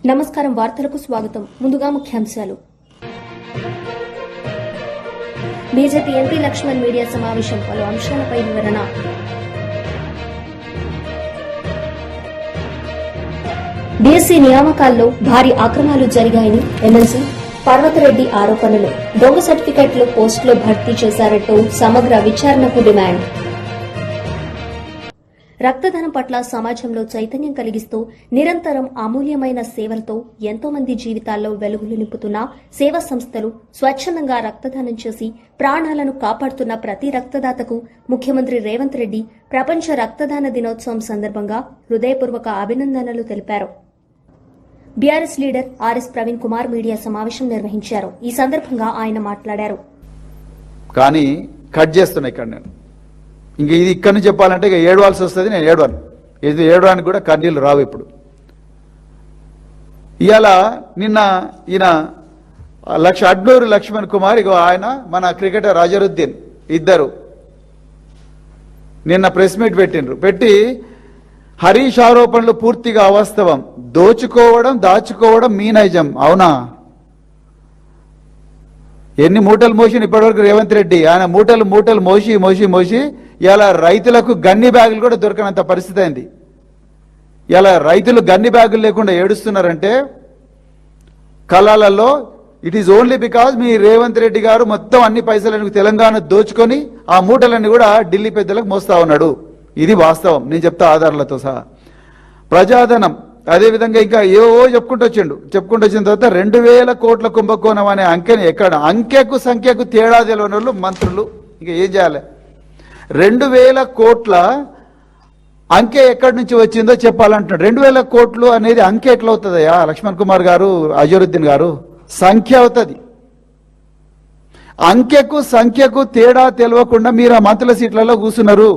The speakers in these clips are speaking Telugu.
నమస్కారం వార్తలకు స్వాగతం. ముందుగా ముఖ్యాంశాలు. బీజేపీ ఎంపీ లక్ష్మణ్ మీడియా సమావేశం, పలు అంశాలపై వివరణ. బీఎస్సీ నియామకాల్లో భారీ అక్రమాలు జరిగాయని ఎమ్మెల్సీ పర్వతరెడ్డి ఆరోపణలు. దొంగ సర్టిఫికెట్లు పోస్టులో భర్తీ చేశారంటూ సమగ్ర విచారణకు డిమాండ్. రక్తదానం పట్ల సమాజంలో చైతన్యం కలిగిస్తూ నిరంతరం అమూల్యమైన సేవలతో ఎంతో మంది జీవితాల్లో వెలుగులు నింపుతున్న సేవా సంస్థలు స్వచ్ఛందంగా రక్తదానం చేసి ప్రాణాలను కాపాడుతున్న ప్రతి రక్తదాతకు ముఖ్యమంత్రి రేవంత్ రెడ్డి ప్రపంచ రక్తదాన దినోత్సవం సందర్భంగా హృదయపూర్వక అభినందనలు తెలిపారు. BRS leader RS Praveen Kumar media సమావేశం నిర్వహించారు. ఈ సందర్భంగా ఆయన మాట్లాడారు. కానీ కట్ చేస్తున్నా ఇక్కడ నేను ఇంక ఇది ఇక్కడ నుంచి చెప్పాలంటే ఇక ఏడవాల్సి వస్తుంది. నేను ఏడవాను, ఇది ఏడవానికి కూడా కన్నీళ్ళు రావు. ఇప్పుడు ఇవాళ నిన్న ఈయన అడ్లూరు లక్ష్మణ్ కుమార్, ఇగో ఆయన మన క్రికెటర్ అజరుద్దీన్ ఇద్దరు నిన్న ప్రెస్ మీట్ పెట్టి హరీష్ ఆరోపణలు పూర్తిగా అవాస్తవం, దాచుకోవడం మీ నైజం. అవునా? ఎన్ని మూటలు మోసిన ఇప్పటివరకు రేవంత్ రెడ్డి? ఆయన మూటలు మోసి ఇలా రైతులకు గన్ని బ్యాగులు కూడా దొరకనంత పరిస్థితి అయింది. ఇలా రైతులు గన్ని బ్యాగులు లేకుండా ఏడుస్తున్నారంటే కళాలలో ఇట్ ఈజ్ ఓన్లీ బికాజ్ మీ రేవంత్ రెడ్డి గారు మొత్తం అన్ని పైసలను తెలంగాణ దోచుకొని ఆ మూటలన్నీ కూడా ఢిల్లీ పెద్దలకు మోస్తా ఉన్నాడు. ఇది వాస్తవం, నేను చెప్తా ఆధారాలతో సహా. ప్రజాధనం అదేవిధంగా ఇంకా ఏవో చెప్పుకుంటూ వచ్చిన తర్వాత 2000 కోట్ల కుంభకోణం అనే అంకెని అంకెకు సంఖ్యకు తేడా తెలియని వాళ్ళు మంత్రులు ఇంకా ఏం చేయాలి? 2000 కోట్ల అంకె ఎక్కడి నుంచి వచ్చిందో చెప్పాలంటున్నాడు. 2000 కోట్లు అనేది అంకె ఎట్లా అవుతుందయ్యా లక్ష్మణ్ కుమార్ గారు, అజరుద్దీన్ గారు? సంఖ్య అవుతుంది. అంకెకు సంఖ్యకు తేడా తెలియకుండా మీరు ఆ మంత్రుల సీట్లలో కూర్చున్నారు.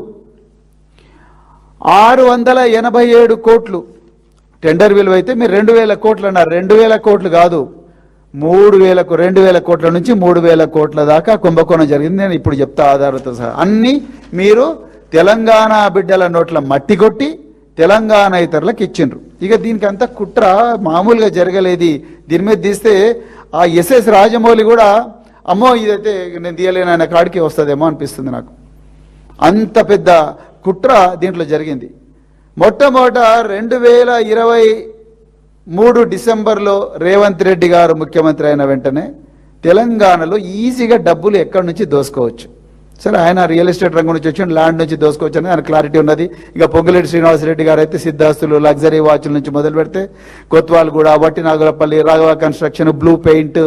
687 కోట్లు టెండర్ విలువ అయితే మీరు 2000 కోట్లు అన్నారు. 2000 కోట్లు కాదు, 2000 కోట్ల నుంచి 3000 కోట్ల దాకా కుంభకోణం జరిగింది. నేను ఇప్పుడు చెప్తా ఆధారాలతో సహా. అన్ని మీరు తెలంగాణ బిడ్డల నోట్ల మట్టి కొట్టి తెలంగాణ ఇతరులకు ఇచ్చిండ్రు. ఇక దీనికి అంతా కుట్ర మామూలుగా జరగలేదు. దీని మీద తీస్తే ఆ ఎస్ఎస్ రాజమౌళి కూడా అమ్మో ఇదైతే నేను తీయలేను ఆయన కాడికి వస్తుందేమో అనిపిస్తుంది నాకు. అంత పెద్ద కుట్ర దీంట్లో జరిగింది. మొట్టమొదట 2023 డిసెంబర్లో రేవంత్ రెడ్డి గారు ముఖ్యమంత్రి అయిన వెంటనే తెలంగాణలో ఈజీగా డబ్బులు ఎక్కడి నుంచి దోసుకోవచ్చు. సరే, ఆయన రియల్ ఎస్టేట్ రంగం నుంచి వచ్చి ల్యాండ్ నుంచి దోసుకోవచ్చు అనేది ఆయన క్లారిటీ ఉన్నది. ఇక పొంగులేటి శ్రీనివాసరెడ్డి గారు అయితే సిద్ధాస్తులు, లగ్జరీ వాచ్ల నుంచి మొదలు పెడితే కొత్వాల్గూడ, వట్టి Nagulapalli, Raghava construction, blue paint,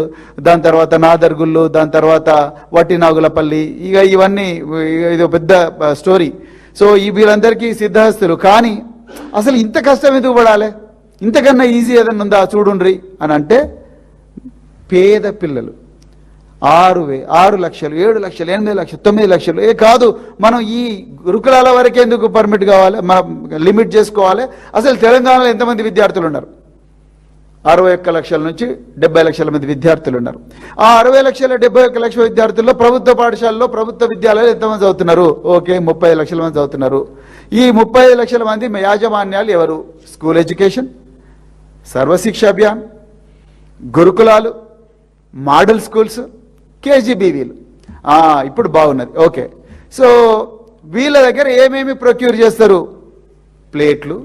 దాని తర్వాత నాదర్గుళ్ళు, దాని తర్వాత వట్టి నాగులపల్లి, ఇక ఇవన్నీ ఇది పెద్ద స్టోరీ. సో ఈ వీళ్ళందరికీ సిద్ధాస్తులు. కానీ అసలు ఇంత కష్టం ఎందుకు పడాలి? ఇంతకన్నా ఈజీ ఏదన్నా ఉందా చూడుండ్రి అని అంటే పేద పిల్లలు 6 లక్షలు, 7 లక్షలు, 8 లక్షలు, 9 లక్షలు కాదు. మనం ఈ గురుకులాల వరకే ఎందుకు పర్మిట్ కావాలి? మనం లిమిట్ చేసుకోవాలి. అసలు తెలంగాణలో ఎంతమంది విద్యార్థులు ఉన్నారు? 61 లక్షల నుంచి 70 లక్షల మంది విద్యార్థులు ఉన్నారు. ఆ 60 లక్షల 71 లక్షల విద్యార్థుల్లో ప్రభుత్వ పాఠశాలలో, ప్రభుత్వ విద్యాలయాలు ఎంతమంది చదువుతున్నారు? ఓకే, 35 లక్షల మంది చదువుతున్నారు. ఈ 35 లక్షల మంది యాజమాన్యాలు ఎవరు? స్కూల్ ఎడ్యుకేషన్, సర్వశిక్ష అభియాన్, గురుకులాలు, మోడల్ స్కూల్స్, కేజీబీవీలు. ఇప్పుడు బాగున్నది. ఓకే, సో వీళ్ళ దగ్గర ఏమేమి ప్రొక్యూర్ చేస్తారు? ప్లేట్లు,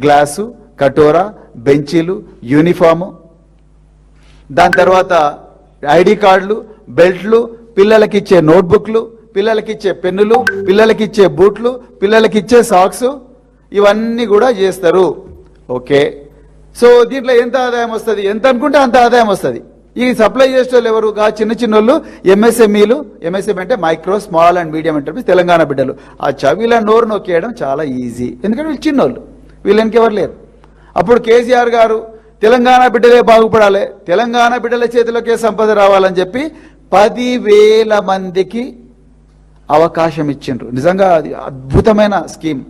గ్లాసు, కటోరా, బెంచీలు, యూనిఫాము, దాని తర్వాత ఐడి కార్డులు, బెల్ట్లు, పిల్లలకిచ్చే నోట్బుక్లు, పిల్లలకిచ్చే పెన్నులు, పిల్లలకిచ్చే బూట్లు, పిల్లలకిచ్చే సాక్స్, ఇవన్నీ కూడా చేస్తారు. ఓకే, సో దీంట్లో ఎంత ఆదాయం వస్తుంది? ఎంత అనుకుంటే అంత ఆదాయం వస్తుంది. ఈ సప్లై చేసేవాళ్ళు ఎవరు? చిన్నోళ్ళు, ఎంఎస్ఎంఈలు. ఎంఎస్ఎంఈ అంటే micro, small and medium enterprise. Telangana బిడ్డలు. వీళ్ళ నోరు నొక్కేయడం చాలా ఈజీ, ఎందుకంటే వీళ్ళు చిన్నోళ్ళు, వీళ్ళు ఇంకెవరు లేరు. అప్పుడు కేసీఆర్ గారు తెలంగాణ బిడ్డలే బాగుపడాలి, తెలంగాణ బిడ్డల చేతిలోకే సంపద రావాలని చెప్పి 10,000 మందికి అవకాశం ఇచ్చిండ్రు. నిజంగా అది అద్భుతమైన స్కీమ్.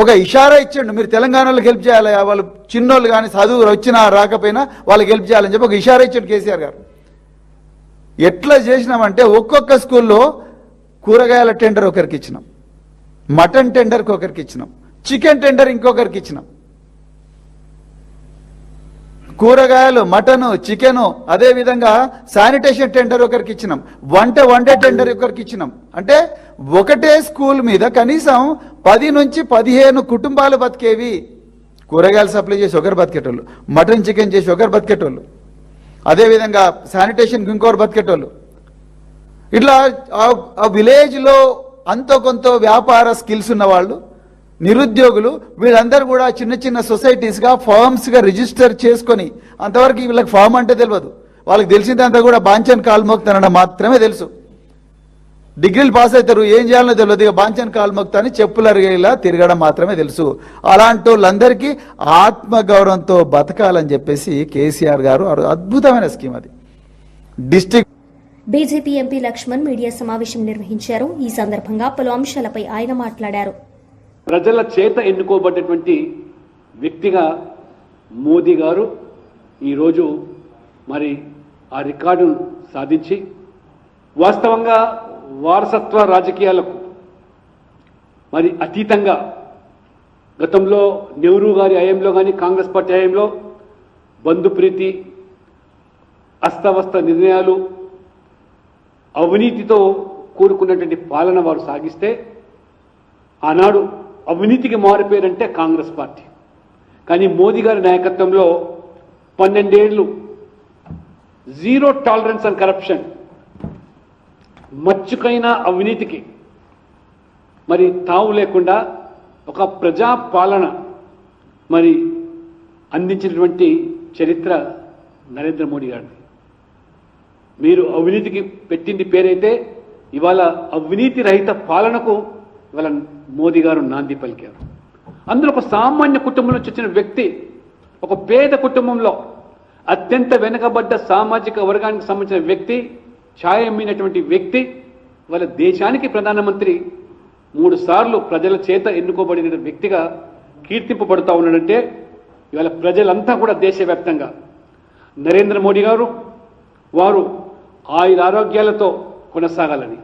ఒక ఇషారా ఇచ్చిండు, మీరు తెలంగాణలో హెల్ప్ చేయాలి, వాళ్ళు చిన్నోళ్ళు కానీ చదువు వచ్చినా రాకపోయినా వాళ్ళకి హెల్ప్ చేయాలని చెప్పి ఒక ఇషారా ఇచ్చాడు కేసీఆర్ గారు. ఎట్లా చేసినామంటే ఒక్కొక్క స్కూల్లో కూరగాయల టెండర్ ఒకరికి ఇచ్చినాం, మటన్ టెండర్కి ఒకరికి ఇచ్చినాం, చికెన్ టెండర్ ఇంకొకరికి ఇచ్చినాం. కూరగాయలు, మటను, చికెను, అదే విధంగా శానిటేషన్ టెండర్ ఒకరికి ఇచ్చినాం, వండే టెండర్ ఒకరికి ఇచ్చినాం. అంటే ఒకటే స్కూల్ మీద కనీసం 10 నుంచి 15 కుటుంబాలు బతికేవి. కూరగాయలు సప్లై చేసి ఒకరు బతికేటోళ్ళు, మటన్ చికెన్ చేసి ఒకరు బతికేటోళ్ళు, అదేవిధంగా శానిటేషన్ ఇంకొకరు బతికేటోళ్ళు. ఇట్లా ఆ విలేజ్లో అంతో కొంత వ్యాపార స్కిల్స్ ఉన్న వాళ్ళు, నిరుద్యోగులు, వీళ్ళందరూ కూడా చిన్న చిన్న సొసైటీస్గా, ఫార్మ్స్గా రిజిస్టర్ చేసుకొని, అంతవరకు వీళ్ళకి ఫామ్ అంటే తెలియదు. వాళ్ళకి తెలిసిందంతా కూడా బాంచన్ కాల్మోక్తానడం మాత్రమే తెలుసు. డిగ్రీలు పాస్ అవుతారు, ఏం చేయాలనో తెలియదు, ఇక బాంచన్ కాల్మోక్తాని చెప్పులరిగేలా తిరగడం మాత్రమే తెలుసు. అలాంటి వాళ్ళందరికీ ఆత్మగౌరవంతో బతకాలని చెప్పేసి కేసీఆర్ గారు అద్భుతమైన స్కీమ్ అది. District BJP MP Laxman media సమావేశం నిర్వహించారు. ఈ సందర్భంగా పలు అంశాలపై ఆయన మాట్లాడారు. ప్రజల చేత ఎన్నుకోబడ్డటువంటి వ్యక్తిగా మోదీ గారు ఈరోజు మరి ఆ రికార్డును సాధించి, వాస్తవంగా వారసత్వ రాజకీయాలకు మరి అతీతంగా గతంలో నెహ్రూ గారి హయాంలో కానీ, కాంగ్రెస్ పార్టీ హయాంలో బంధుప్రీతి, అస్తవస్త నిర్ణయాలు, అవినీతితో కూడుకున్నటువంటి పాలన వారు సాగిస్తే, ఆనాడు అవినీతికి మారిపోయారంటే కాంగ్రెస్ పార్టీ. కానీ మోదీ గారి నాయకత్వంలో 12 ఏళ్లు జీరో టాలరెన్స్ అండ్ కరప్షన్, మచ్చుకైన అవినీతికి మరి తావు లేకుండా ఒక ప్రజా పాలన మరి అందించినటువంటి చరిత్ర నరేంద్ర మోడీ గారిది. మీరు అవినీతికి పెట్టింది పేరైతే ఇవాళ అవినీతి రహిత పాలనకు ఇవాళ మోదీ గారు నాంది పలికారు. అందులో ఒక సామాన్య కుటుంబం నుంచి వచ్చిన వ్యక్తి, ఒక పేద కుటుంబంలో అత్యంత వెనుకబడ్డ సామాజిక వర్గానికి సంబంధించిన వ్యక్తి, ఛాయ అమ్మినటువంటి వ్యక్తి ఇవాళ దేశానికి ప్రధానమంత్రి 3 సార్లు ప్రజల చేత ఎన్నుకోబడిన వ్యక్తిగా కీర్తింపబడుతూ ఉన్నాడంటే, ఇవాళ ప్రజలంతా కూడా దేశవ్యాప్తంగా నరేంద్ర మోడీ గారు వారు ఆయురారోగ్యాలతో కొనసాగాలని,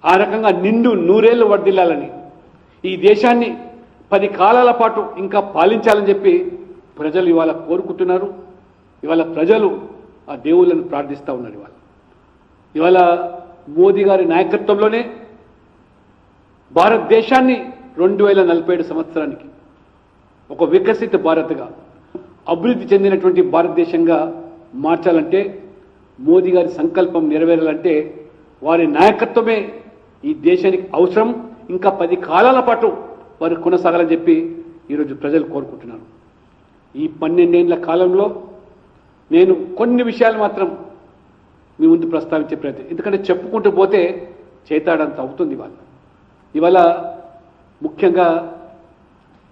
ఆ రకంగా నిండు 100 ఏళ్లు వర్ధిల్లాలని, ఈ దేశాన్ని 10 కాలాల పాటు ఇంకా పాలించాలని చెప్పి ప్రజలు ఇవాళ కోరుకుంటున్నారు. ఇవాళ ప్రజలు ఆ దేవుళ్ళను ప్రార్థిస్తూ ఉన్నారు. ఇవాళ మోదీ గారి నాయకత్వంలోనే భారతదేశాన్ని 2047 సంవత్సరానికి ఒక వికసిత భారత్గా, అభివృద్ధి చెందినటువంటి భారతదేశంగా మార్చాలంటే, మోదీ గారి సంకల్పం నెరవేరాలంటే వారి నాయకత్వమే ఈ దేశానికి అవసరం. ఇంకా 10 కాలాల పాటు వారు కొనసాగాలని చెప్పి ఈరోజు ప్రజలు కోరుకుంటున్నారు. ఈ 12 ఏళ్ల కాలంలో నేను కొన్ని విషయాలు మాత్రం మీ ముందు ప్రస్తావించే ప్రయత్నం, ఎందుకంటే చెప్పుకుంటూ పోతే చేతాడంత అవుతుంది. ఇవాళ ముఖ్యంగా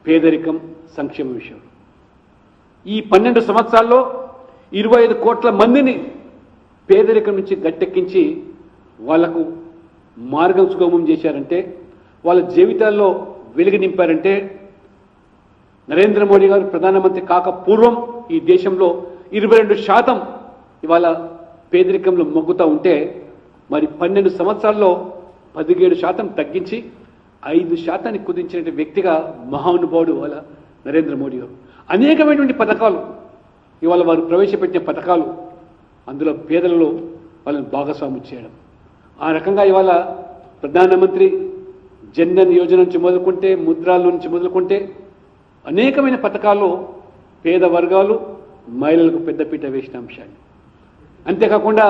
పేదరికం, సంక్షేమ విషయం, ఈ 12 సంవత్సరాల్లో 25 కోట్ల మందిని పేదరికం నుంచి గట్టెక్కించి వాళ్లకు మార్గం సుగమం చేశారంటే, వాళ్ళ జీవితాల్లో వెలుగు నింపారంటే, నరేంద్ర మోడీ గారు ప్రధానమంత్రి కాక పూర్వం ఈ దేశంలో 22% ఇవాళ పేదరికంలో మొగ్గుతూ ఉంటే, మరి 12 సంవత్సరాల్లో 17% తగ్గించి 5% కుదించిన వ్యక్తిగా మహానుభావుడు వాళ్ళ నరేంద్ర మోడీ గారు. అనేకమైనటువంటి పథకాలు ఇవాళ వారు ప్రవేశపెట్టిన పథకాలు, అందులో పేదలలో వాళ్ళని భాగస్వామ్యం చేయడం. ఆ రకంగా ఇవాళ ప్రధానమంత్రి జన్ధన్ యోజన నుంచి మొదలుకుంటే, ముద్రాల నుంచి మొదలుకుంటే అనేకమైన పథకాల్లో పేద వర్గాలు, మహిళలకు పెద్దపీట వేసిన అంశాన్ని. అంతేకాకుండా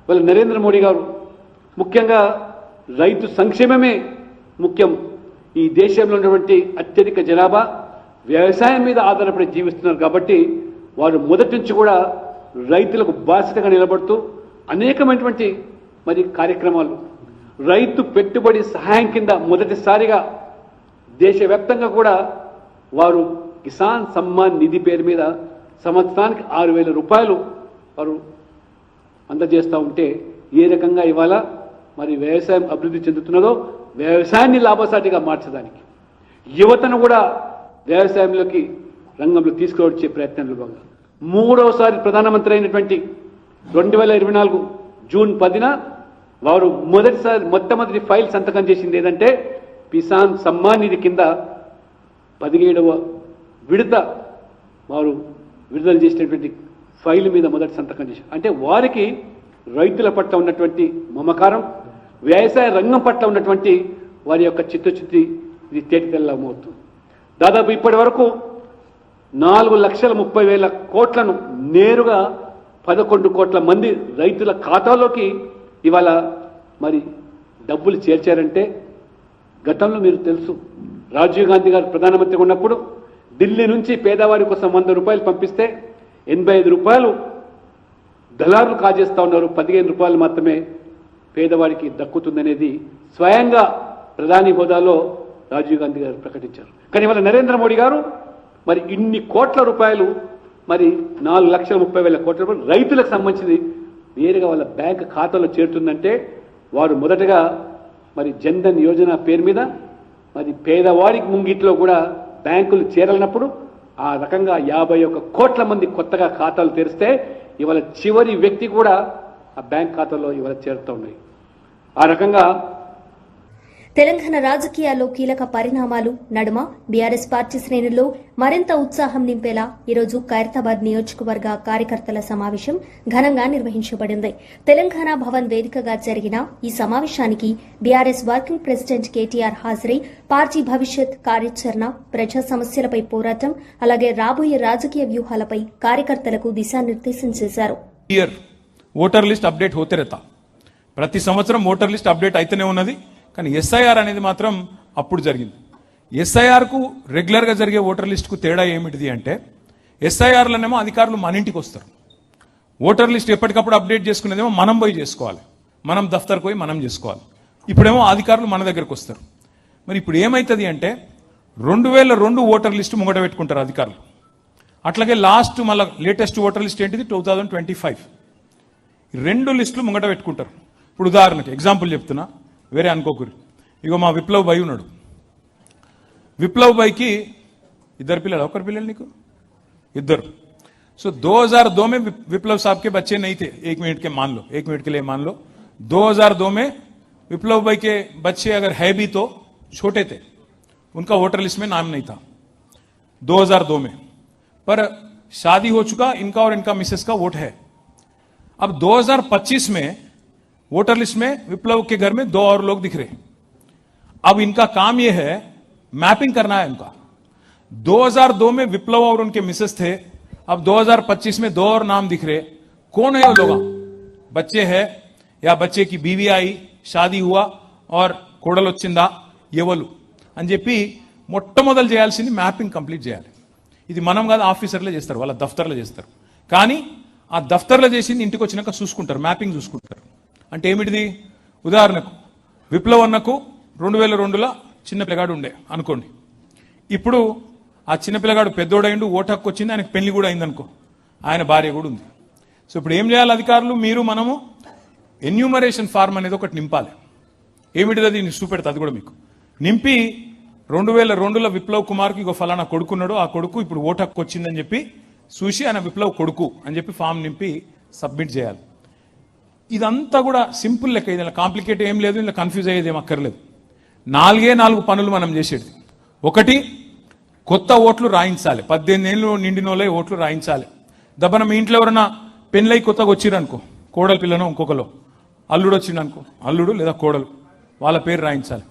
వాళ్ళ నరేంద్ర మోడీ గారు ముఖ్యంగా రైతు సంక్షేమమే ముఖ్యం. ఈ దేశంలో ఉన్నటువంటి అత్యధిక జనాభా వ్యవసాయం మీద ఆధారపడి జీవిస్తున్నారు కాబట్టి వారు మొదటి నుంచి కూడా రైతులకు బాధ్యతగా నిలబడుతూ అనేకమైనటువంటి మరి కార్యక్రమాలు, రైతు పెట్టుబడి సహాయం కింద మొదటిసారిగా దేశవ్యాప్తంగా కూడా వారు కిసాన్ సమ్మాన్ నిధి పేరు మీద సంవత్సరానికి 6,000 రూపాయలు వారు అందజేస్తూ ఉంటే, ఏ రకంగా ఇవాళ మరి వ్యవసాయం అభివృద్ధి చెందుతున్నదో, వ్యవసాయాన్ని లాభసాటిగా మార్చడానికి యువతను కూడా వ్యవసాయంలోకి రంగంలో తీసుకువచ్చే ప్రయత్నంలో భాగంగా 3వసారి ప్రధానమంత్రి అయినటువంటి 2024 జూన్ 10న వారు మొట్టమొదటి ఫైల్ సంతకం చేసింది ఏదంటే, కిసాన్ సమ్మాన్ నిధి కింద 17వ విడత వారు విడుదల చేసినటువంటి ఫైల్ మీద మొదటి సంతకం చేశారు. అంటే వారికి రైతుల పట్ల ఉన్నటువంటి మమకారం, వ్యవసాయ రంగం పట్ల ఉన్నటువంటి వారి యొక్క చిత్తశుద్ధి ఇది తేటతెల్లమవుతుంది. దాదాపు ఇప్పటి వరకు 4,30,000 కోట్లను నేరుగా 11 కోట్ల మంది రైతుల ఖాతాలోకి ఇవాళ మరి డబ్బులు చేర్చారంటే, గతంలో మీరు తెలుసు రాజీవ్ గాంధీ గారు ప్రధానమంత్రిగా ఉన్నప్పుడు ఢిల్లీ నుంచి పేదవారి కోసం 100 రూపాయలు పంపిస్తే 85 రూపాయలు దళారులు కాజేస్తా ఉన్నారు, 15 రూపాయలు మాత్రమే పేదవాడికి దక్కుతుందనేది స్వయంగా ప్రధాని హోదాలో రాజీవ్ గాంధీ గారు ప్రకటించారు. కానీ ఇవాళ నరేంద్ర మోడీ గారు మరి ఇన్ని కోట్ల రూపాయలు, మరి 4,30,000 కోట్ల రూపాయలు రైతులకు సంబంధించి నేరుగా వాళ్ళ బ్యాంక్ ఖాతాలో చేరుతుందంటే, వారు మొదటగా మరి జన్ధన్ యోజన పేరు మీద మరి పేదవాడికి ముంగిట్లో కూడా బ్యాంకులు చేరలినప్పుడు ఆ రకంగా 51 కోట్ల మంది కొత్తగా ఖాతాలు తెరిస్తే ఇవాళ చివరి వ్యక్తి కూడా ఆ బ్యాంక్ ఖాతాలో ఇవాళ చేరుతూ ఉన్నాయి. ఆ రకంగా తెలంగాణ రాజకీయాల్లో కీలక పరిణామాలు నడుమ బీఆర్ఎస్ పార్టీ శ్రేణుల్లో మరింత ఉత్సాహం నింపేలా ఈరోజు ఖైరతాబాద్ నియోజకవర్గ కార్యకర్తల సమావేశం ఘనంగా నిర్వహించబడింది. తెలంగాణ భవన్ వేదికగా జరిగిన ఈ సమావేశానికి బీఆర్ఎస్ వర్కింగ్ ప్రెసిడెంట్ కేటీఆర్ హాజరై పార్టీ భవిష్యత్ కార్యాచరణ, ప్రజా సమస్యలపై పోరాటం, అలాగే రాబోయే రాజకీయ వ్యూహాలపై కార్యకర్తలకు దిశానిర్దేశం చేశారు. ఓటర్ లిస్ట్ అప్డేట్ హోతే रहता, ప్రతి సంవత్సరం ఓటర్ లిస్ట్ అప్డేట్ అయితేనే ఉన్నది. కానీ ఎస్ఐఆర్ అనేది మాత్రం అప్పుడు జరిగింది. ఎస్ఐఆర్కు రెగ్యులర్గా జరిగే ఓటర్ లిస్టుకు తేడా ఏమిటిది అంటే, ఎస్ఐఆర్లోనేమో అధికారులు మన ఇంటికి వస్తారు, ఓటర్ లిస్ట్ ఎప్పటికప్పుడు అప్డేట్ చేసుకునేదేమో మనం పోయి చేసుకోవాలి, మనం దఫ్తర్కి పోయి మనం చేసుకోవాలి. ఇప్పుడేమో అధికారులు మన దగ్గరకు వస్తారు. మరి ఇప్పుడు ఏమవుతుంది అంటే 2002 ఓటర్ లిస్టు ముంగట పెట్టుకుంటారు అధికారులు. అట్లాగే లాస్ట్ మళ్ళీ లేటెస్ట్ ఓటర్ లిస్ట్ ఏంటిది 2025. 2 లిస్టులు ముంగట పెట్టుకుంటారు. ఇప్పుడు ఉదాహరణకి ఎగ్జాంపుల్ చెప్తున్నా, వేరే అనుకోకూరి. ఇగో మా విప్లవ్ భాయ్ ఉన్నాడు. విప్లవ్ భాయ్కి 2 పిల్లలు, ఒకరి పిల్లలు నీకు 2. सो 2002 में विप्लव साहब के बच्चे नहीं थे. 1 मिनट के मान लो, 1 मिनट के लिए मान लो 2002 में विप्लव भाई के बच्चे अगर है भी तो छोटे थे, उनका वोटर लिस्ट में नाम नहीं था 2002 में. पर शादी हो चुका इनका और इनका मिसेस का वोट है. अब 2025 में वोटर लिस्ट में विप्लव के घर में 2 और लोग दिख रहे. अब इनका काम यह है, मैपिंग करना है इनका. 2002 में विप्लव और उनके मिसेस थे, अब 2025 में 2 और नाम दिख रहे. कौन है वो लोग? बच्चे है या बच्चे की बीवी आई, शादी हुआ और కోడలు వచ్చిందా, ఎవరు అని చెప్పి మొట్టమొదలు చేయాల్సింది మ్యాపింగ్ కంప్లీట్ చేయాలి. ఇది మనం కాదు, ఆఫీసర్లే చేస్తారు, వాళ్ళ దఫ్తర్లో చేస్తారు. కానీ ఆ దఫ్తర్లో చేసింది ఇంటికి వచ్చినాక చూసుకుంటారు, మ్యాపింగ్ చూసుకుంటారు. అంటే ఏమిటిది? ఉదాహరణకు విప్లవ్ అన్నకు 2002లో చిన్న పిల్లగాడు ఉండే అనుకోండి. ఇప్పుడు ఆ చిన్న పిల్లగాడు పెద్దోడైండు, ఓటు హక్కు వచ్చింది, ఆయనకు పెళ్లి కూడా అయిందనుకో, ఆయన భార్య కూడా ఉంది. సో ఇప్పుడు ఏం చేయాలి అధికారులు, మీరు మనము ఎన్యూమరేషన్ ఫార్మ్ అనేది ఒకటి నింపాలి. ఏమిటిది అది చూపెడతా, అది కూడా మీకు నింపి 2002లో విప్లవ్ కుమార్కి ఇగో ఫలానా కొడుకున్నాడు, ఆ కొడుకు ఇప్పుడు ఓటు హక్కు వచ్చిందని చెప్పి చూసి ఆయన విప్లవ్ కొడుకు అని చెప్పి ఫామ్ నింపి సబ్మిట్ చేయాలి. ఇదంతా కూడా సింపుల్ లెక్క, ఇది కాంప్లికేట్ ఏం లేదు, ఇలా కన్ఫ్యూజ్ అయ్యేది ఏం అక్కర్లేదు. 4 పనులు మనం చేసేది. ఒకటి, కొత్త ఓట్లు రాయించాలి. 18 ఏళ్ళు నిండినోళ్ళే ఓట్లు రాయించాలి. దబ్బన మీ ఇంట్లో ఎవరైనా పెళ్ళై కొత్తగా వచ్చిరనుకో, కోడలు పిల్లనో ఇంకొకలో, అల్లుడు వచ్చిండనుకో, అల్లుడు లేదా కోడలు, వాళ్ళ పేరు రాయించాలి.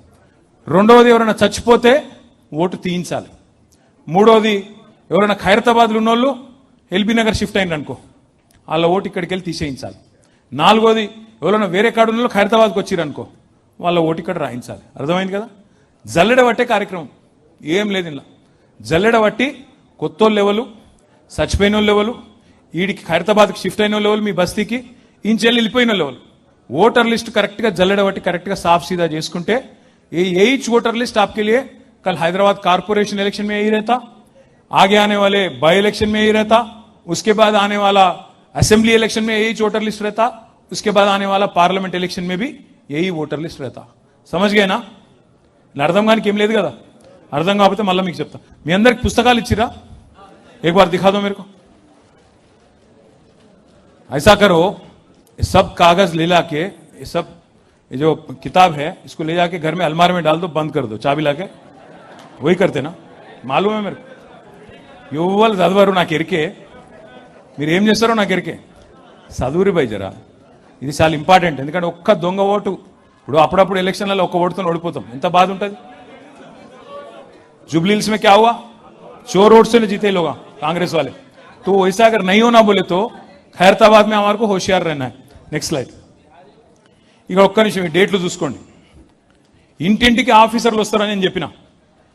రెండవది, ఎవరైనా చచ్చిపోతే ఓటు తీయించాలి. మూడవది, ఎవరైనా ఖైరతాబాద్లో ఉన్నోళ్ళు ఎల్బీ నగర్ షిఫ్ట్ అయిననుకో, వాళ్ళ ఓటు ఇక్కడికి వెళ్ళి తీసేయించాలి. నాలుగోది, ఎవరైనా వేరే కాడున్నోళ్ళు ఖైరతాబాద్కి వచ్చిరనుకో, వాళ్ళ ఓటు ఇక్కడ రాయించాలి. అర్థమైంది కదా? జల్లెడ పట్టే కార్యక్రమం ఏం లేదు ఇలా. జల్లెడ పట్టి కొత్తోళ్ళు లెవెలు, చచ్చిపోయిన వాళ్ళు లెవెలు, ఈడికి ఖైరతాబాద్కి షిఫ్ట్ అయిన లెవెల్, మీ బస్తీకి ఇంచెల్లి వెళ్ళిపోయిన లెవెల్, ఓటర్ लिस्ट करेक्ट का जल्लेड बट्टी करेक्ट का साफ सीधा చేసుకుంటే यही वोटर लिस्ट आपके लिए कल हैदराबाद कारपोरेशन इलेक्शन में यही रहता, आगे आने वाले बाई इलेक्शन में यही रहता, उसके बाद आने वाला असेंबली इलेक्शन में यही वोटर लिस्ट रहता, उसके बाद आने वाला पार्लियामेंट इलेक्शन में भी यही वोटर लिस्ट रहता. समझ गए ना? అర్థం కానీ ఏం లేదు కదా. అర్థం కాకపోతే మళ్ళీ మీకు చెప్తా. మీ అందరికి పుస్తకాలు ఇచ్చిరా? एक बार दिखा दो मेरे को. ऐसा करो, सब कागज ले लाके, ये सब ये जो किताब है इसको ले जाके घर में अलमारी में डाल दो, बंद कर दो चाबी लाके. वही करते ना, मालूम है मेरे को. युवल चदवरु नाकु एरिके మీరు ఏం చేస్తారో నాకు ఎరికే. చదువురి బై జరా, ఇది చాలా ఇంపార్టెంట్. ఎందుకంటే ఒక్క దొంగ ఓటు, ఇప్పుడు అప్పుడప్పుడు ఎలక్షన్లలో ఒక్క ఓటుతో ఓడిపోతాం, ఎంత బాధ ఉంటుంది. जुबली हिल्स में क्या हुआ, चोर वोट से जीते लोग कांग्रेस वाले. तो वैसा अगर नहीं होना बोले तो खैरताबाद में हमारे को होशियार रहना है. Next slide. ఇక ఒక్క నిమిషం ఈ డేట్లు చూసుకోండి. ఇంటింటికి ఆఫీసర్లు వస్తారని నేను చెప్పిన.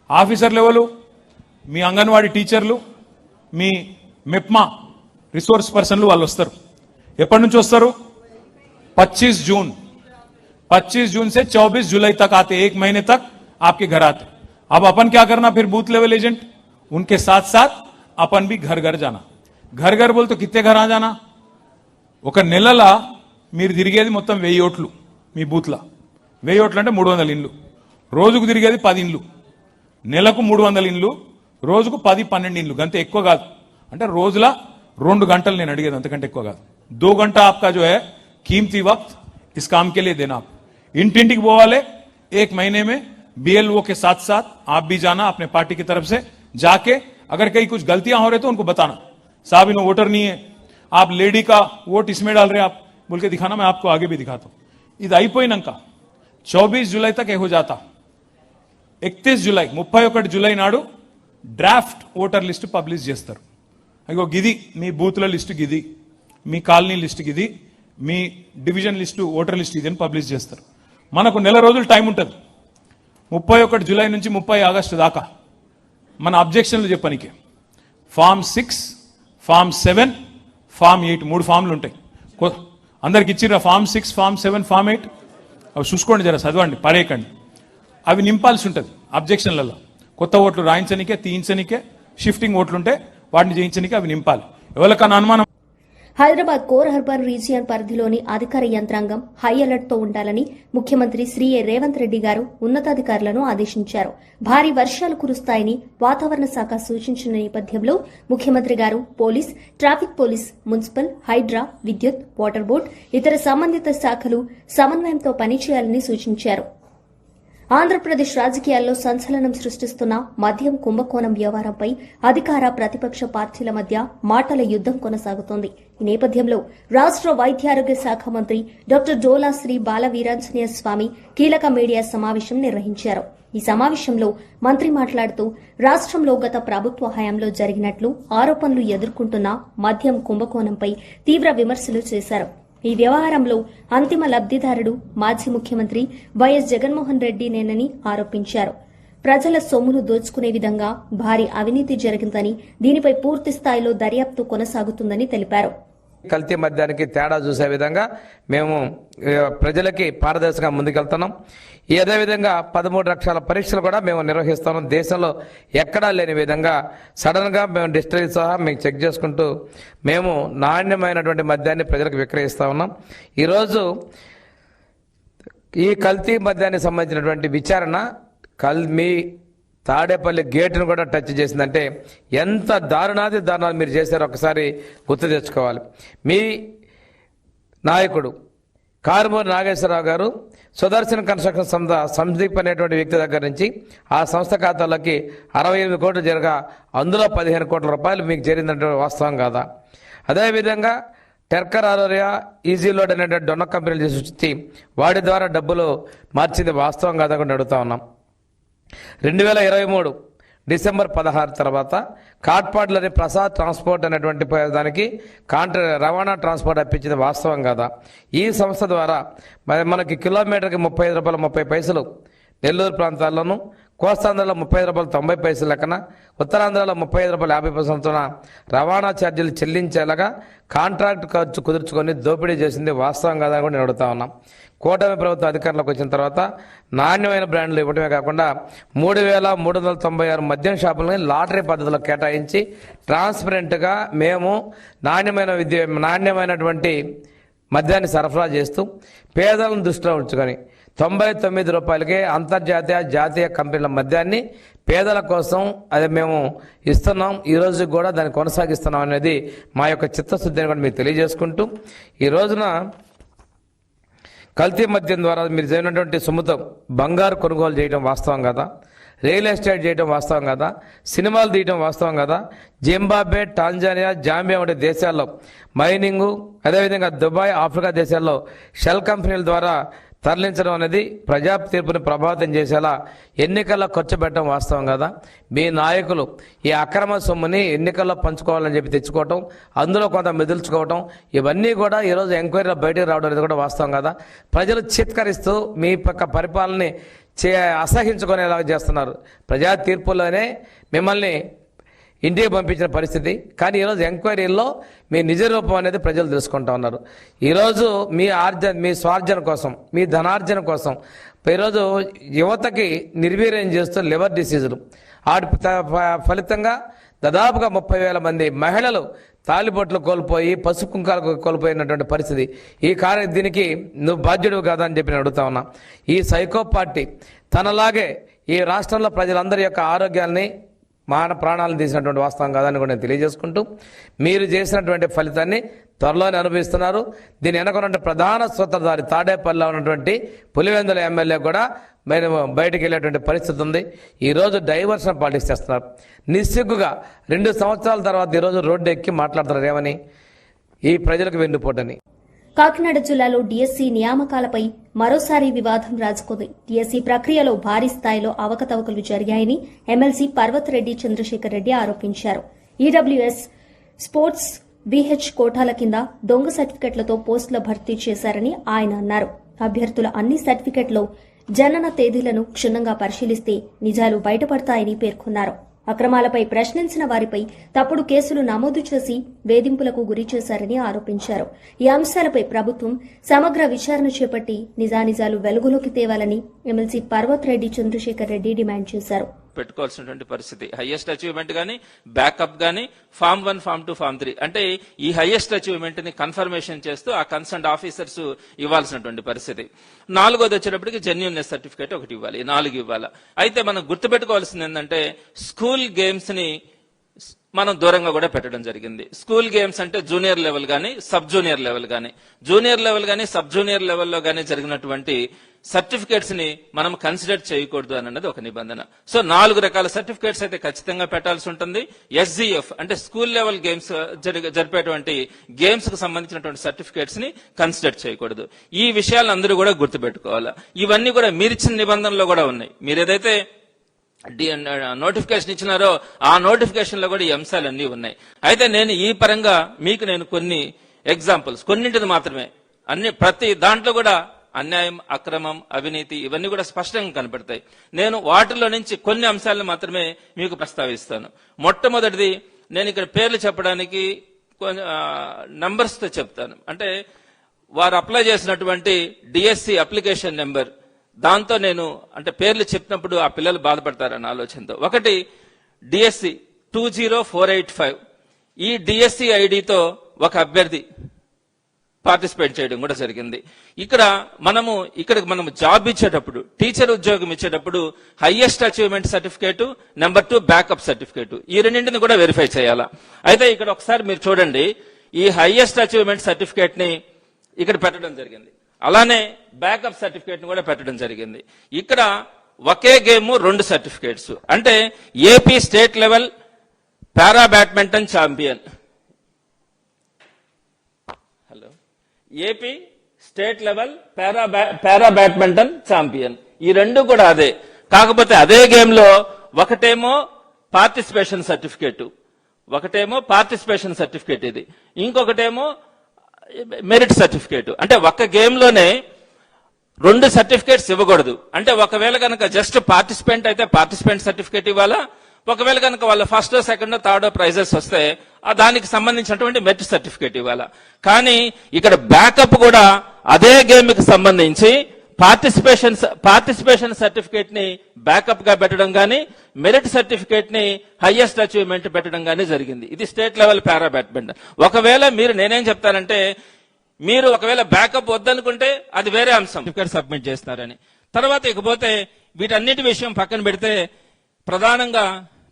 ఆఫీసర్లు ఎవరు? మీ అంగన్వాడీ టీచర్లు, మీ మెప్మా రిసోర్స్ పర్సన్లు వాళ్ళు వస్తారు. ఎప్పటి నుంచి వస్తారు? 25 जून 25 जून से 24 जुलाई तक आते, 1 महीने तक आपके घर आते. अब अपन क्या करना फिर बूथ लेवल एजेंट, उनके साथ साथ अपन भी घर घर जाना. घर घर बोल तो कितने घर आ जाना? ఒక నెలలా మీరు తిరిగేది మొత్తం 1000 ఓట్లు మీ బూత్లా. 1000 ఓట్లు అంటే 300 ఇండ్లు. రోజుకు తిరిగేది 10 ఇండ్లు. నెలకు 300 ఇండ్లు, రోజుకు 10-12 ఇండ్లు. గంత ఎక్కువ కాదు. అంటే రోజులా 2 గంటలు నేను అడిగేది, అంతకంటే ఎక్కువ కాదు. 2 घंटा आपका जो है कीमती वक्त इस काम के लिए देना. इंटिंटिకి పోవాలి. 1 महीने में बीएलओ के साथ साथ आप भी जाना अपने पार्टी की तरफ से, जाके अगर कहीं कुछ गलतियां हो रही तो उनको बताना, साहब इन्हों वोटर नहीं है, आप लेडी का वोट इसमें डाल रहे हैं, आप बोल के दिखाना. मैं आपको आगे भी दिखाता हूं. ఇది అయిపోయినాక 24 జూలై तक हो जाता. 31 జూలై 31 జూలై నాడు డ్రాఫ్ట్ ఓటర్ లిస్ట్ పబ్లిష్ చేస్తారు. అయ్యో గిది మీ బూత్ల లిస్టు, గిది మీ కాలనీ లిస్టు, గిది మీ డివిజన్ లిస్టు, ఓటర్ లిస్ట్ ఇది అని పబ్లిష్ చేస్తారు. మనకు నెల రోజులు టైం ఉంటుంది. 31 జూలై నుంచి 30 ఆగస్టు దాకా మన అబ్జెక్షన్లు చెప్పడానికి ఫామ్ 6, ఫామ్ 7, ఫామ్ 8 3 ఫామ్లు ఉంటాయి. అందరికి ఇచ్చిర్రా ఫామ్ 6, ఫామ్ 7, ఫామ్ 8? అవి చూసుకోండి, జర చదవండి, పడేయకండి. అవి నింపాల్సి ఉంటుంది అబ్జెక్షన్లలో. కొత్త ఓట్లు రాయించనికే, తీయించనికే, షిఫ్టింగ్ ఓట్లుంటే వాటిని చేయించనికే అవి నింపాలి. ఎవరికన్నా అనుమానం? హైదరాబాద్ కోర్ అర్బన్ రీజియన్ పరిధిలోని అధికార యంత్రాంగం హై అలర్ట్ తో ఉండాలని ముఖ్యమంత్రి శ్రీ రేవంత్ రెడ్డి గారు ఉన్నతాధికారులను ఆదేశించారు. భారీ వర్షాలు కురుస్తాయని వాతావరణ శాఖ సూచించిన నేపథ్యంలో ముఖ్యమంత్రి గారు police, traffic police, municipal, HYDRAA, విద్యుత్, వాటర్ బోర్డు, ఇతర సంబంధిత శాఖలు సమన్వయంతో పనిచేయాలని సూచించారు. ఆంధ్రప్రదేశ్ రాజకీయాల్లో సంచలనం సృష్టిస్తున్న మద్యం కుంభకోణం వ్యవహారంపై అధికార ప్రతిపక్ష పార్టీల మధ్య మాటల యుద్దం కొనసాగుతోంది. ఈ నేపథ్యంలో రాష్ట వైద్యారోగ్య శాఖ మంత్రి డాక్టర్ డోలా శ్రీ బాలవీరాంజనేయ స్వామి కీలక మీడియా సమావేశం నిర్వహించారు. ఈ సమావేశంలో మంత్రి మాట్లాడుతూ రాష్ట్రంలో గత ప్రభుత్వ హయాంలో జరిగినట్లు ఆరోపణలు ఎదుర్కొంటున్న మద్యం కుంభకోణంపై తీవ్ర విమర్శలు చేశారు. ఈ వ్యవహారంలో అంతిమ లబ్దిదారుడు మాజీ ముఖ్యమంత్రి వైఎస్ జగన్మోహన్ రెడ్డినేనని ఆరోపించారు. ప్రజల సొమ్మును దోచుకునే విధంగా భారీ అవినీతి జరిగిందని, దీనిపై పూర్తి స్థాయిలో దర్యాప్తు కొనసాగుతుందని తెలిపారు. కల్తీ మద్యానికి తేడా చూసే విధంగా మేము ప్రజలకి పారదర్శకంగా ముందుకెళ్తున్నాం. అదేవిధంగా 13 లక్షల పరీక్షలు కూడా మేము నిర్వహిస్తున్నాం. దేశంలో ఎక్కడా లేని విధంగా సడన్ గా మేము డిస్టిలరీ సహా మేము చెక్ చేసుకుంటూ మేము నాణ్యమైనటువంటి మద్యాన్ని ప్రజలకు విక్రయిస్తా ఉన్నాం. ఈరోజు ఈ కల్తీ మద్యానికి సంబంధించినటువంటి విచారణ మీ తాడేపల్లి గేటును కూడా టచ్ చేసిందంటే ఎంత దారుణాది దారుణాలు మీరు చేశారో ఒకసారి గుర్తు తెచ్చుకోవాలి. మీ నాయకుడు కారుమూరి నాగేశ్వరరావు గారు సుదర్శన్ కన్స్ట్రక్షన్ సందీప్ అనేటువంటి వ్యక్తి దగ్గర నుంచి ఆ సంస్థ ఖాతాలోకి 68 కోట్లు జరగా అందులో 15 కోట్ల రూపాయలు మీకు చేరిందంటే వాస్తవం కాదా? అదేవిధంగా టెర్కర్ ఆరోరియా, ఈజీ లోడ్ అనేటువంటి డొన్న కంపెనీలు తీసుకొచ్చి వాడి ద్వారా డబ్బులు మార్చింది వాస్తవం కాదా కూడా అడుగుతా ఉన్నాం. 2023 డిసెంబర్ 16 తర్వాత కాట్పాడ్లోని ప్రసాద్ ట్రాన్స్పోర్ట్ అనేటువంటి దానికి రవాణా ట్రాన్స్పోర్ట్ అప్పించింది వాస్తవం కదా? ఈ సంస్థ ద్వారా మనకి కిలోమీటర్కి 35 రూపాయలు 30 పైసలు నెల్లూరు ప్రాంతాల్లోనూ, కోస్తాంధ్రలో 35 రూపాయలు 90 పైసలు లెక్కన, ఉత్తరాంధ్రలో 35 రూపాయలు 50 పైసలతోన రవాణా ఛార్జీలు చెల్లించేలాగా కాంట్రాక్ట్ ఖర్చు కుదుర్చుకొని దోపిడీ చేసింది వాస్తవం కదా కూడా నేను అడుగుతా ఉన్నాం. కూటమి ప్రభుత్వం అధికారంలోకి వచ్చిన తర్వాత నాణ్యమైన బ్రాండ్లు ఇవ్వడమే కాకుండా 3,396 మద్యం షాపులని లాటరీ పద్ధతిలో కేటాయించి ట్రాన్స్పరెంట్గా మేము నాణ్యమైనటువంటి మద్యాన్ని సరఫరా చేస్తూ పేదలను దృష్టిలో ఉంచుకొని 99 రూపాయలకే అంతర్జాతీయ, జాతీయ కంపెనీల మద్యాన్ని పేదల కోసం అది మేము ఇస్తున్నాం. ఈరోజు కూడా దాన్ని కొనసాగిస్తున్నాం అనేది మా యొక్క చిత్తశుద్ధిని కూడా మీకు తెలియజేసుకుంటూ, ఈ రోజున కల్తీ మద్యం ద్వారా మీరు చేయనటువంటి సొమ్ముతో బంగారు కొనుగోలు చేయడం వాస్తవం కదా? రియల్ ఎస్టేట్ చేయడం వాస్తవం కదా, సినిమాలు తీయడం వాస్తవం కదా, జింబాబ్వే, టాంజానియా, జాంబియా వంటి దేశాల్లో మైనింగు, అదేవిధంగా దుబాయ్, ఆఫ్రికా దేశాల్లో షెల్ కంపెనీల ద్వారా తరలించడం అనేది ప్రజా తీర్పుని ప్రభావితం చేసేలా ఎన్నికల్లో ఖర్చు పెట్టడం వాస్తవం కదా. మీ నాయకులు ఈ అక్రమ సొమ్ముని ఎన్నికల్లో పంచుకోవాలని చెప్పి తెచ్చుకోవటం, అందులో కొంత మెదుల్చుకోవటం, ఇవన్నీ కూడా ఈరోజు ఎంక్వైరీలో బయటకు రావడం అనేది కూడా వాస్తవం కదా. ప్రజలు చిత్కరిస్తూ మీ పక్క పరిపాలనని అసహించుకునేలాగా చేస్తున్నారు. ప్రజా తీర్పులోనే మిమ్మల్ని ఇంటికి పంపించిన పరిస్థితి. కానీ ఈరోజు ఎంక్వైరీల్లో మీ నిజ రూపం అనేది ప్రజలు తెలుసుకుంటా ఉన్నారు. ఈరోజు మీ స్వార్జన కోసం, మీ ధనార్జన కోసం ఈరోజు యువతకి నిర్వీర్యం చేస్తూ లివర్ డిసీజులు, ఫలితంగా దాదాపుగా 30,000 మంది మహిళలు తాలిబొట్లు కోల్పోయి, పసుపు కుంకాలు కోల్పోయినటువంటి పరిస్థితి. దీనికి నువ్వు బాధ్యుడు కాదా అని చెప్పి నేను అడుగుతా ఉన్నా. ఈ సైకో పార్టీ తనలాగే ఈ రాష్ట్రంలో ప్రజలందరి యొక్క ఆరోగ్యాన్ని, ప్రాణాలను తీసినటువంటి వాస్తవం కాదని కూడా నేను తెలియజేసుకుంటూ, మీరు చేసినటువంటి ఫలితాన్ని త్వరలోనే అనుభవిస్తున్నారు. దీని వెనక ప్రధాన సూత్రధారి తాడేపల్లిలో ఉన్నటువంటి పులివెందుల ఎమ్మెల్యే కూడా బయటకు వెళ్ళేటువంటి పరిస్థితి ఉంది. ఈరోజు డైవర్షన్ పాలిటిక్స్ చేస్తున్నారు. నిస్సిగ్గుగా 2 సంవత్సరాల తర్వాత ఈరోజు రోడ్డు ఎక్కి మాట్లాడుతున్నారు ఏమని, ఈ ప్రజలకు వెన్నుపోటని. కాకినాడ జిల్లాలో డీఎస్సీ నియామకాలపై మరోసారి వివాదం రాజుకుంది. డీఎస్సీ ప్రక్రియలో భారీ స్థాయిలో అవకతవకలు జరిగాయని ఎమ్మెల్సీ పర్వతరెడ్డి చంద్రశేఖర్ రెడ్డి ఆరోపించారు. ఈడబ్ల్యూఎస్, స్పోర్ట్స్, బీహెచ్ కోటాల కింద దొంగ సర్టిఫికెట్లతో పోస్టుల భర్తీ చేశారని ఆయన అన్నారు. అభ్యర్థుల అన్ని సర్టిఫికెట్లో జనన తేదీలను క్షుణ్ణంగా పరిశీలిస్తే నిజాలు బయటపడతాయని పేర్కొన్నారు. అక్రమాలపై ప్రశ్నించిన వారిపై తప్పుడు కేసులు నమోదు చేసి వేధింపులకు గురి చేశారని ఆరోపించారు. ఈ అంశాలపై ప్రభుత్వం సమగ్ర విచారణ చేపట్టి నిజానిజాలు వెలుగులోకి తేవాలని ఎమ్మెల్సీ పర్వతరెడ్డి చంద్రశేఖర్ రెడ్డి డిమాండ్ చేశారు. పెట్టుకోవాల్సినటువంటి పరిస్థితి. హైయెస్ట్ అచీవ్మెంట్ గానీ, బ్యాకప్ గానీ, ఫామ్ 1, ఫామ్ 2, ఫామ్ 3 అంటే ఈ హైయెస్ట్ అచీవ్మెంట్ ని కన్ఫర్మేషన్ చేస్తూ ఆ కన్సర్న్ ఆఫీసర్స్ ఇవ్వాల్సినటువంటి పరిస్థితి. 4వది వచ్చేటప్పటికి జెన్యూన్నెస్ సర్టిఫికేట్ ఒకటి ఇవ్వాలి, 4 ఇవ్వాలి. అయితే మనం గుర్తుపెట్టుకోవాల్సింది ఏంటంటే స్కూల్ గేమ్స్ ని మనం దూరంగా కూడా పెట్టడం జరిగింది. స్కూల్ గేమ్స్ అంటే జూనియర్ లెవెల్ గానీ, సబ్ జూనియర్ లెవెల్ గానీ, జూనియర్ లెవెల్ గానీ, సబ్ జూనియర్ లెవెల్లో గానీ జరిగినటువంటి సర్టిఫికేట్స్ ని మనం కన్సిడర్ చేయకూడదు అన్నది ఒక నిబంధన. సో 4 రకాల సర్టిఫికేట్స్ అయితే ఖచ్చితంగా పెట్టాల్సి ఉంటుంది. ఎస్జీఎఫ్ అంటే స్కూల్ లెవెల్ గేమ్స్ జరిపేటువంటి గేమ్స్ కు సంబంధించినటువంటి సర్టిఫికేట్స్ ని కన్సిడర్ చేయకూడదు. ఈ విషయాలను అందరూ కూడా గుర్తుపెట్టుకోవాలి. ఇవన్నీ కూడా మీరిచ్చిన నిబంధనలో కూడా ఉన్నాయి. మీరు ఏదైతే నోటిఫికేషన్ ఇచ్చినారో ఆ నోటిఫికేషన్ లో కూడా ఈ అంశాలన్నీ ఉన్నాయి. అయితే నేను ఈ పరంగా మీకు కొన్ని ఎగ్జాంపుల్స్, కొన్నింటిని మాత్రమే, ప్రతి దాంట్లో కూడా అన్యాయం, అక్రమం, అవినీతి ఇవన్నీ కూడా స్పష్టంగా కనపడతాయి. నేను వాటిలో నుంచి కొన్ని అంశాలను మాత్రమే మీకు ప్రస్తావిస్తాను. మొట్టమొదటిది, నేను ఇక్కడ పేర్లు చెప్పడానికి నంబర్స్ తో చెప్తాను. అంటే వారు అప్లై చేసినటువంటి డిఎస్సి అప్లికేషన్ నెంబర్, దాంతో నేను అంటే పేర్లు చెప్పినప్పుడు ఆ పిల్లలు బాధపడతారన్న ఆలోచనతో. ఒకటి డిఎస్సి 20485. ఈ డిఎస్సి ఐడితో ఒక అభ్యర్థి పార్టిసిపేట్ చేయడం కూడా జరిగింది. ఇక్కడ మనము జాబ్ ఇచ్చేటప్పుడు, టీచర్ ఉద్యోగం ఇచ్చేటప్పుడు highest achievement certificate, number 2 backup certificate, ఈ రెండింటిని కూడా వెరిఫై చేయాలా. అయితే ఇక్కడ ఒకసారి మీరు చూడండి, ఈ హైయెస్ట్ అచీవ్మెంట్ సర్టిఫికేట్ ని ఇక్కడ పెట్టడం జరిగింది. అలానే బ్యాకప్ సర్టిఫికేట్ ని కూడా పెట్టడం జరిగింది. ఇక్కడ ఒకే గేమ్ 2 సర్టిఫికేట్స్. అంటే ఏపీ స్టేట్ లెవెల్ పారా badminton champion, AP state level పారా బ్యాడ్మింటన్ ఛాంపియన్, ఈ రెండు కూడా అదే. కాకపోతే అదే గేమ్ లో ఒకటేమో పార్టిసిపేషన్ సర్టిఫికేట్ ఇది, ఇంకొకటేమో మెరిట్ సర్టిఫికేట్. అంటే ఒక్క గేమ్ లోనే 2 సర్టిఫికేట్స్ ఇవ్వకూడదు. అంటే ఒకవేళ కనుక జస్ట్ పార్టిసిపెంట్ అయితే పార్టిసిపెంట్ సర్టిఫికేట్ ఇవ్వాలా, ఒకవేళ కనుక వాళ్ళ ఫస్ట్, సెకండ్, థర్డ్ ప్రైజెస్ వస్తే దానికి సంబంధించినటువంటి మెరిట్ సర్టిఫికేట్ ఇవ్వాలా. కానీ ఇక్కడ బ్యాకప్ కూడా అదే గేమ్ కి సంబంధించి పార్టిసిపేషన్ సర్టిఫికేట్ ని బ్యాకప్ గా పెట్టడం గానీ, మెరిట్ సర్టిఫికేట్ ని హైయెస్ట్ అచీవ్మెంట్ పెట్టడం గానీ జరిగింది. ఇది స్టేట్ లెవెల్ పారా బ్యాడ్మింటన్. ఒకవేళ నేనేం చెప్తానంటే, మీరు ఒకవేళ బ్యాకప్ వద్దనుకుంటే అది వేరే అంశం, సర్టిఫికేట్ సబ్మిట్ చేస్తారని. తర్వాత ఇకపోతే వీటన్నిటి విషయం పక్కన పెడితే, ప్రధానంగా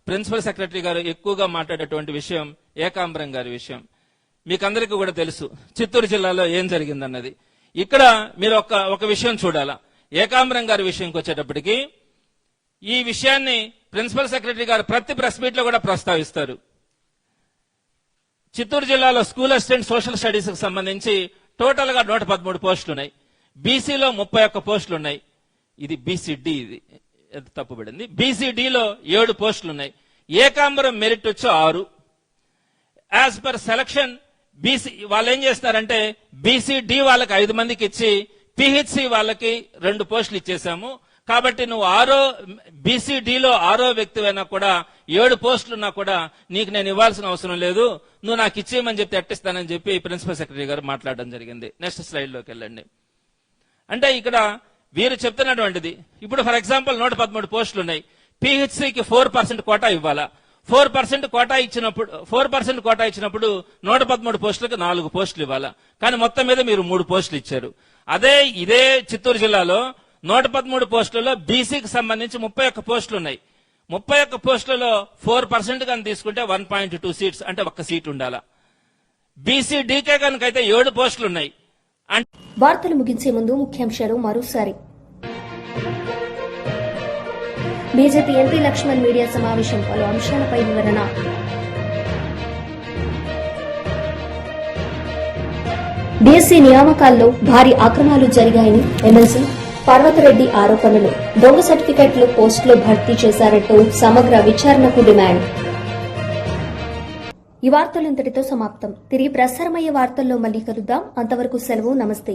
ప్రిన్సిపల్ సెక్రటరీ గారు ఎక్కువగా మాట్లాడేటువంటి విషయం ఏకాంబరం గారి విషయం. మీకందరికీ కూడా తెలుసు చిత్తూరు జిల్లాలో ఏం జరిగిందన్నది. ఇక్కడ మీరు ఒక విషయం చూడాలా. ఏకాంబరం గారి విషయంకి వచ్చేటప్పటికి ఈ విషయాన్ని ప్రిన్సిపల్ సెక్రటరీ గారు ప్రతి ప్రెస్ మీట్ లో కూడా ప్రస్తావిస్తారు. చిత్తూరు జిల్లాలో స్కూల్ అసిస్టెంట్ సోషల్ స్టడీస్ కి సంబంధించి టోటల్ గా 113 పోస్టులు ఉన్నాయి. బీసీలో 31 పోస్టులు ఉన్నాయి. ఇది బీసీడీ, ఇది తప్పుబడింది. బీసీడీలో 7 పోస్టులు ఉన్నాయి. ఏకాంబరం మెరిట్ వచ్చి 6. యాజ్ పర్ సెలక్షన్ బీసీ వాళ్ళు ఏం చేస్తారంటే బీసీడీ వాళ్ళకి 5 మందికి ఇచ్చి పిహెచ్సి వాళ్ళకి 2 పోస్టులు ఇచ్చేసాము. కాబట్టి నువ్వు బీసీడీలో 6వ వ్యక్తివైనా కూడా 7 పోస్టులున్నా కూడా నీకు నేను ఇవ్వాల్సిన అవసరం లేదు, నువ్వు నాకు ఇచ్చేయమని చెప్తే ఎట్టిస్తానని చెప్పి ప్రిన్సిపల్ సెక్రటరీ గారు మాట్లాడడం జరిగింది. నెక్స్ట్ స్లైడ్ లోకి వెళ్ళండి. అంటే ఇక్కడ వీరు చెప్తున్నటువంటిది, ఇప్పుడు ఫర్ ఎగ్జాంపుల్ 113 పోస్టులు ఉన్నాయి. పిహెచ్సికి 4% కోటా ఇవ్వాలా. 4% కోటా ఇచ్చినప్పుడు 113 పోస్టులకు 4 పోస్టులు ఇవ్వాలా. కానీ మొత్తం మీద మీరు 3 పోస్టులు ఇచ్చారు. ఇదే చిత్తూరు జిల్లాలో 113 పోస్టులలో బీసీకి సంబంధించి 31 పోస్టులు ఉన్నాయి. 31 పోస్టులలో 4% కానీ తీసుకుంటే 1.2 సీట్స్, అంటే 1 సీట్ ఉండాలా. బీసీడీకే కనుకైతే 7 పోస్టులు ఉన్నాయి. వార్తలు ముగించే ముందు ముఖ్యాంశాలు మరోసారి. బీజేపీ ఎంపీ లక్ష్మణ్ మీడియా సమావేశం, పలు అంశాలపై వివరణ. డీఎస్సీ నియామకాల్లో భారీ అక్రమాలు జరిగాయని ఎమ్మెల్సీ పర్వతరెడ్డి ఆరోపణలు. దొంగ సర్టిఫికెట్లు పోస్టులు భర్తీ చేశారంటూ సమగ్ర విచారణకు డిమాండ్. ఈ వార్తలు ఇంతటితో సమాప్తం. తిరిగి ప్రసారమయ్యే వార్తల్లో మళ్లీ కలుద్దాం. అంతవరకు సెలవు. నమస్తే.